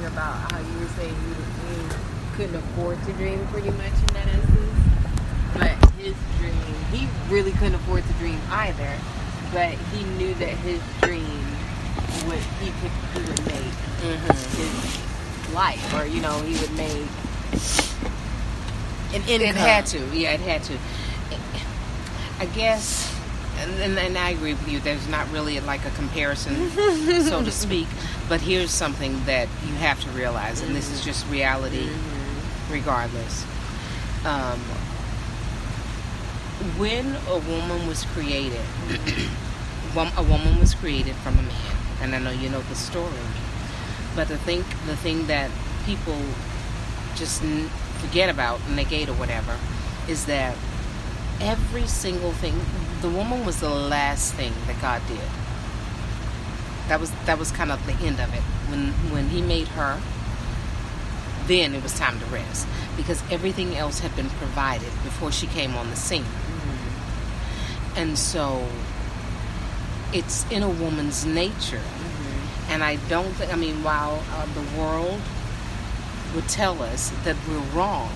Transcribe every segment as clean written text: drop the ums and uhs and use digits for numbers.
talking about how you were saying you couldn't afford to dream pretty much in that essence. But his dream, he really couldn't afford to dream either. But he knew that his dream he would make his life, or he would make an income. It had to. Yeah, it had to. I guess, and I agree with you. There's not really like a comparison, so to speak. But here's something that you have to realize, and this is just reality, regardless. When a woman was created, a woman was created from a man, and I know you know the story. But the thing that people just forget about, negate or whatever, is that every single thing, the woman was the last thing that God did. That was kind of the end of it. When He made her, then it was time to rest, because everything else had been provided before she came on the scene. And so it's in a woman's nature. And I don't think, while the world would tell us that we're wrong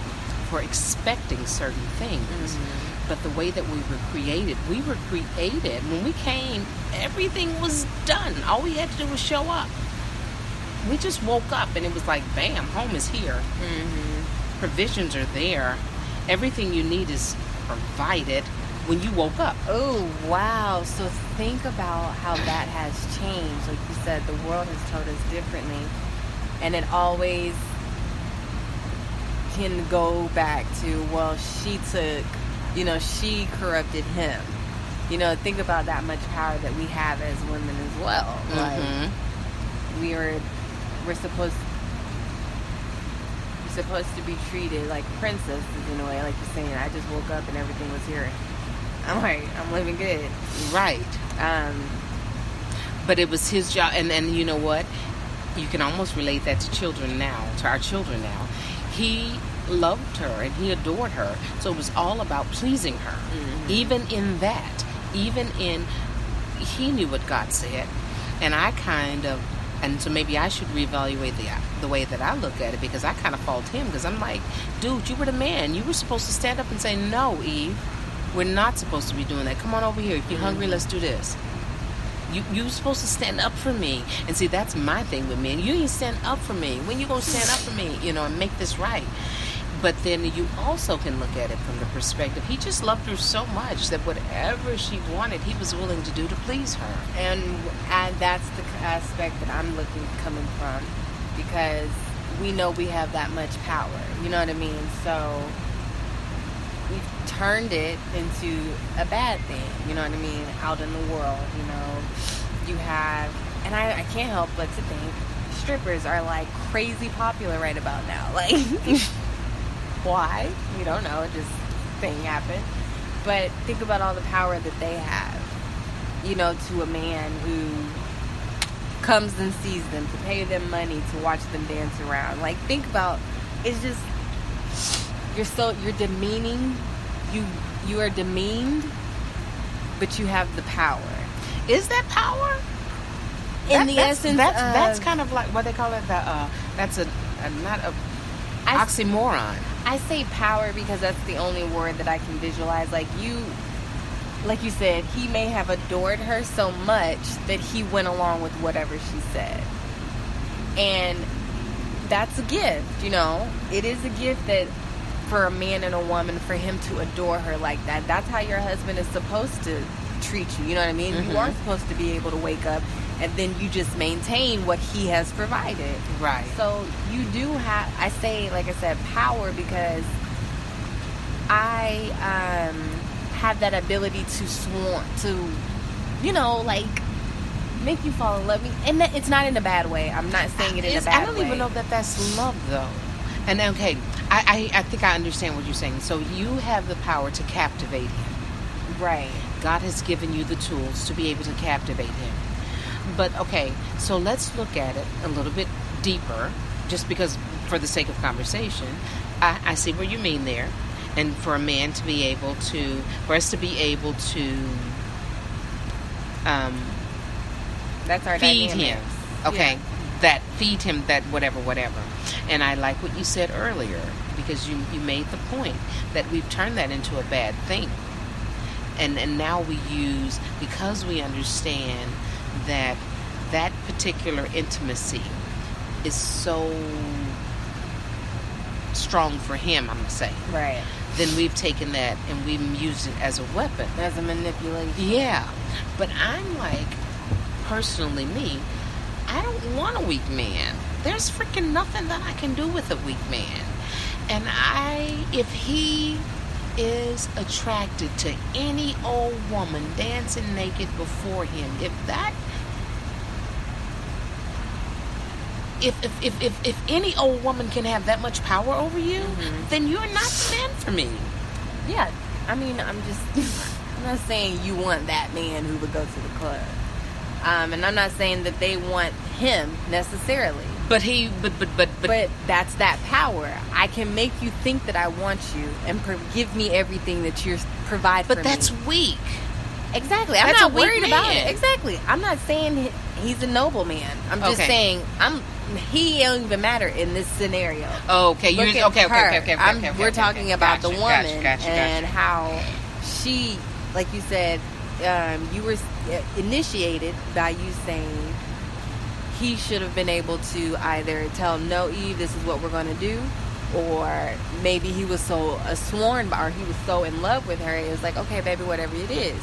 for expecting certain things, but the way that we were created, when we came, everything was done. All we had to do was show up. We just woke up and it was like, bam, home is here. Provisions are there. Everything you need is provided when you woke up. Oh, wow. So think about how that has changed. Like you said, the world has told us differently. And it always can go back to, well, she took, she corrupted him. Think about that much power that we have as women as well. Like, we're supposed to be treated like princesses in a way. Like you're saying, I just woke up and everything was here. I'm living good. Right. But it was his job. And you know what? You can almost relate that to our children now. He loved her and he adored her. So it was all about pleasing her. Even in that. He knew what God said. And and so maybe I should reevaluate the way that I look at it, because I kind of fault him, because I'm like, dude, you were the man. You were supposed to stand up and say, no, Eve. We're not supposed to be doing that. Come on over here. If you're hungry, let's do this. You're supposed to stand up for me. And see, that's my thing with men. You ain't stand up for me. When you going to stand up for me, and make this right? But then you also can look at it from the perspective, he just loved her so much that whatever she wanted, he was willing to do to please her. And that's the aspect that I'm coming from, because we know we have that much power. You know what I mean? So we've turned it into a bad thing, you know what I mean, out in the world. You have, and I can't help but to think strippers are like crazy popular right about now. Like, why? We don't know, just thing happened. But think about all the power that they have, to a man who comes and sees them, to pay them money to watch them dance around. Like, think about, it's just, you're demeaning. You are demeaned, but you have the power. Is that power? That's kind of like what they call it. That's not a oxymoron. I say power because that's the only word that I can visualize. Like you said, he may have adored her so much that he went along with whatever she said, and that's a gift. It is a gift that, for a man and a woman, for him to adore her like that. That's how your husband is supposed to treat you. You know what I mean? You are supposed to be able to wake up and then you just maintain what he has provided. Right. So you do have, I say, like I said, power, because I have that ability to make you fall in love with me. And it's not in a bad way. I'm not saying it in a bad way. I don't even know that that's love, though. And okay, I think I understand what you're saying. So you have the power to captivate him. Right. God has given you the tools to be able to captivate him. But okay, so let's look at it a little bit deeper, just because, for the sake of conversation, I see what you mean there. And for a man to be able to, for us to be able to that's our feed dynamics. him. Okay. Yeah. that feed him that whatever. And I like what you said earlier, because you made the point that we've turned that into a bad thing. And now we use, because we understand that that particular intimacy is so strong for him, I'm going to say. Right. Then we've taken that and we've used it as a weapon. As a manipulation. Yeah. But I'm like, personally me, I don't want a weak man. There's freaking nothing that I can do with a weak man. And if he is attracted to any old woman dancing naked before him, if any old woman can have that much power over you, then you're not the man for me. Yeah. I mean, I'm not saying you want that man who would go to the club. And I'm not saying that they want him necessarily. But that's that power. I can make you think that I want you and give me everything that you provide for me. But that's weak. Exactly. I'm not worried about it. Exactly. I'm not saying he's a noble man. I'm just saying he don't even matter in this scenario. Okay. We're talking about the woman and how she, like you said, you were initiated by you saying he should have been able to either tell no, Eve, this is what we're going to do, or maybe he was so sworn or he was so in love with her, it was like, okay, baby, whatever it is.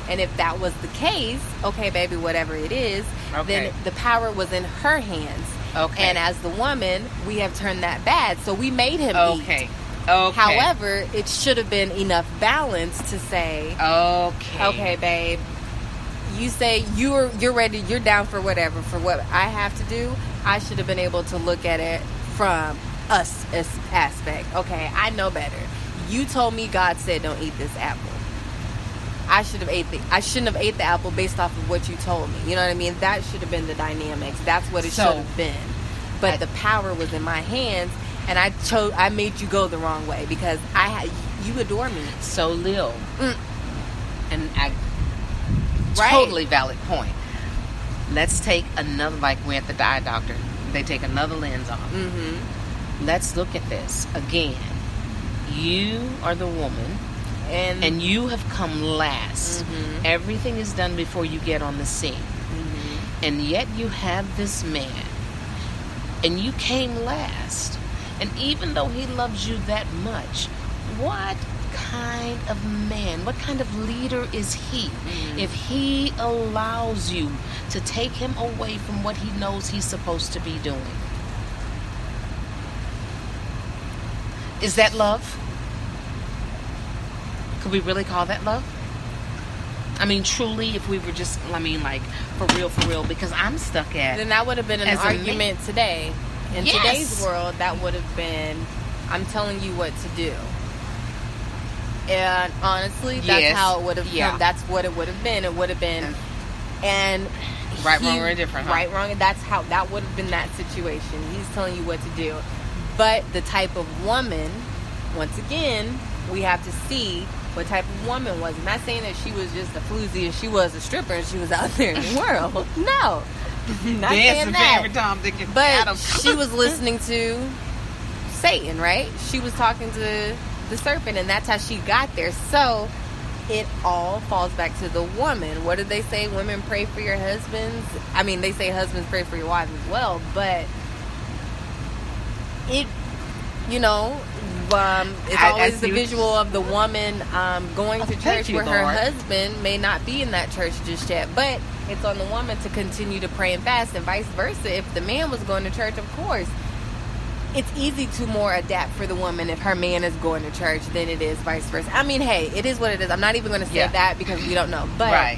And if that was the case, okay, baby, whatever it is, then the power was in her hands. Okay. And as the woman, we have turned that bad, so we made him eat. Okay. However, it should have been enough balance to say, okay, babe, you say you're ready, you're down for whatever, for what I have to do. I should have been able to look at it from us aspect. Okay, I know better. You told me God said don't eat this apple. I shouldn't have ate the apple based off of what you told me. You know what I mean? That should have been the dynamics. That's what it should have been. But the power was in my hands, and I made you go the wrong way because you adore me. So Lil, and totally valid point. Let's take another, like we're at the eye doctor. They take another lens off. Let's look at this again. You are the woman. And you have come last. Everything is done before you get on the scene. And yet you have this man. And you came last. And even though he loves you that much, what kind of man, what kind of leader is he? If he allows you to take him away from what he knows he's supposed to be doing. Is that love? Could we really call that love? I mean, truly, if we were just, like, for real, because I'm stuck at... Then that would have been an argument today. In today's world, that would have been, I'm telling you what to do. And honestly, that's how it would have come. That's what it would have been. It would have been... And... Right, wrong, or indifferent, huh? Right, wrong, and that's how... That would have been that situation. He's telling you what to do. But the type of woman, once again, we have to see... what type of woman was. I'm not saying that she was just a floozy and she was a stripper and she was out there in the world. No. Not saying that. But she was listening to Satan, right? She was talking to the serpent, and that's how she got there. So it all falls back to the woman. What did they say? Women pray for your husbands. I mean, they say husbands pray for your wives as well, but it, it's always the visual of the woman going to church where her husband may not be in that church just yet. But it's on the woman to continue to pray and fast, and vice versa. If the man was going to church, of course, it's easy to more adapt for the woman if her man is going to church than it is vice versa. I mean, hey, it is what it is. I'm not even going to say that because we don't know. But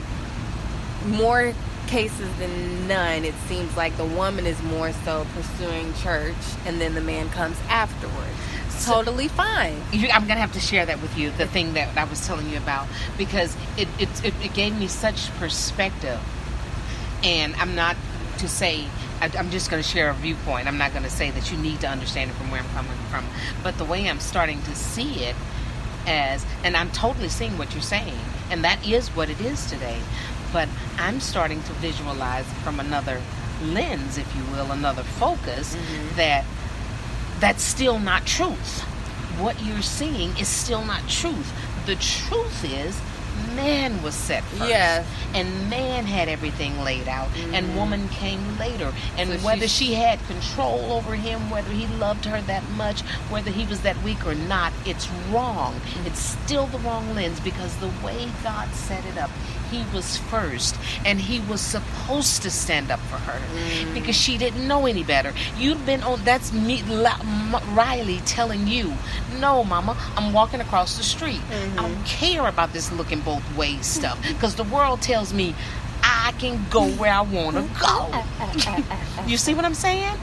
more cases than none, it seems like the woman is more so pursuing church, and then the man comes afterwards. Totally fine. I'm gonna have to share that with you, the thing that I was telling you about, because it gave me such perspective. And I'm not to say, I'm just going to share a viewpoint. I'm not going to say that you need to understand it from where I'm coming from, but the way I'm starting to see it as, and I'm totally seeing what you're saying, and that is what it is today, but I'm starting to visualize from another lens, if you will, another focus, Mm-hmm. that's still not truth. What you're seeing is still not truth. The truth is, man was set first. Yeah. And man had everything laid out. And woman came later. And So whether she had control over him, whether he loved her that much, whether he was that weak or not, it's wrong. It's still the wrong lens, because the way God set it up, he was first. And he was supposed to stand up for her because she didn't know any better. You've been on, that's me, Riley telling you, no, mama, I'm walking across the street. I don't care about this looking both ways stuff, because the world tells me I can go where I want to go. You see what I'm saying?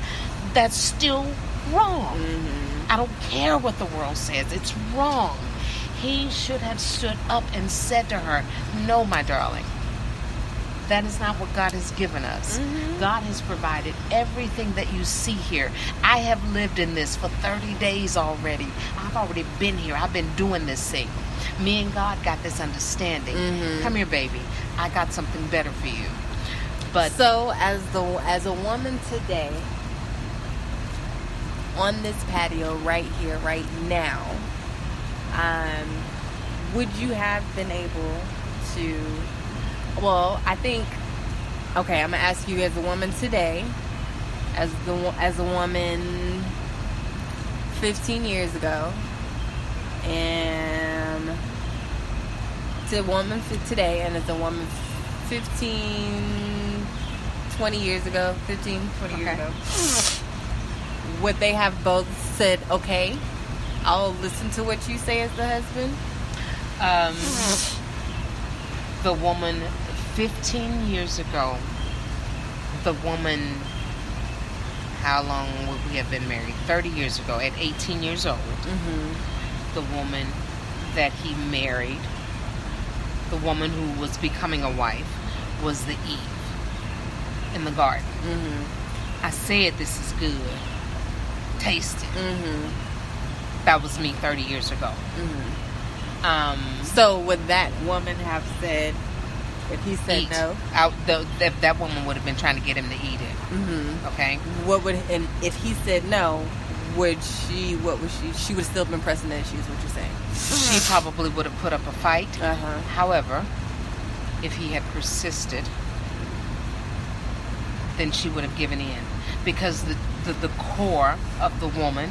That's still wrong. I don't care what the world says. It's wrong. He should have stood up and said to her, no, my darling, that is not what God has given us. God has provided everything that you see here. I have lived in this for 30 days already. I've already been here. I've been doing this thing. Me and God got this understanding. Come here, baby. I got something better for you. But so, as a woman today, on this patio right here, right now, would you have been able to? Well, I think. Okay, I'm gonna ask you as a woman today, as a woman 15 years ago, and to a woman today, and as a woman 20 years ago, 20 years ago, would they have both said, okay, I'll listen to what you say as the husband? The woman 15 years ago, the woman, how long would we have been married? 30 years ago, at 18 years old, the woman that he married, the woman who was becoming a wife, was the Eve in the garden. I said, this is good. Taste it. That was me 30 years ago. So would that woman have said, if he said no? That woman would have been trying to get him to eat it. Okay? And if he said no, she would have still been pressing the issue, is what you're saying? She probably would have put up a fight. However, if he had persisted, then she would have given in. Because the core of the woman,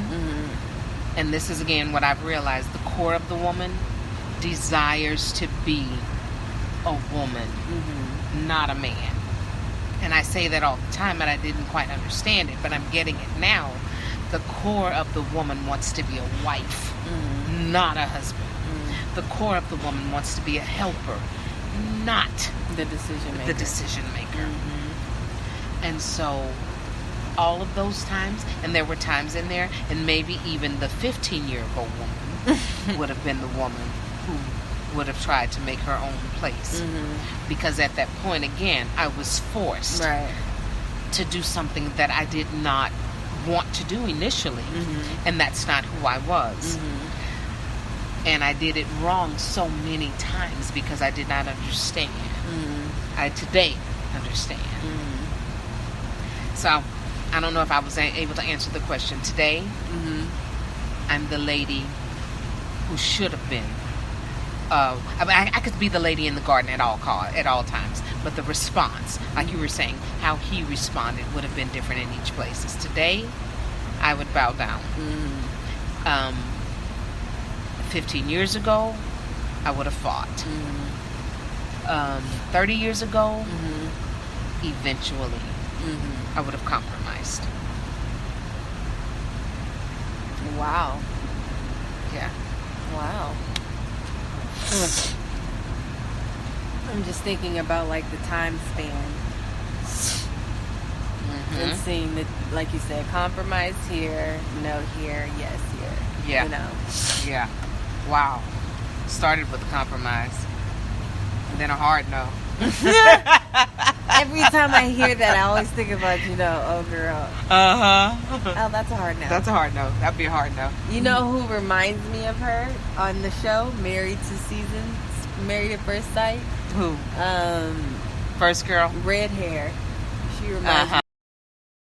and this is again what I've realized, the core of the woman desires to be a woman, not a man. And I say that all the time, and I didn't quite understand it, but I'm getting it now. The core of the woman wants to be a wife, not a husband. The core of the woman wants to be a helper, not the decision maker. And so all of those times, and there were times in there, and maybe even the 15-year-old woman would have been the woman who would have tried to make her own place. Because at that point, again, I was forced to do something that I did not want to do initially. And that's not who I was. And I did it wrong so many times because I did not understand. I today understand. So I don't know if I was able to answer the question today. I'm the lady who should have been. I could be the lady in the garden at all times, but the response, like you were saying, how he responded would have been different in each place. Today, I would bow down. 15 years ago, I would have fought. 30 years ago, eventually, I would have compromised. Wow. Yeah. Wow. I'm just thinking about like the time span and seeing that, like you said, compromise here, no here, yes here. Yeah. You know. Yeah. Wow. Started with a compromise, and then a hard no. Every time I hear that, I always think about, oh girl. Oh, that's a hard no. That's a hard no. That'd be a hard no. You know who reminds me of her on the show, Married at First Sight? Who? First girl. Red hair. She reminds me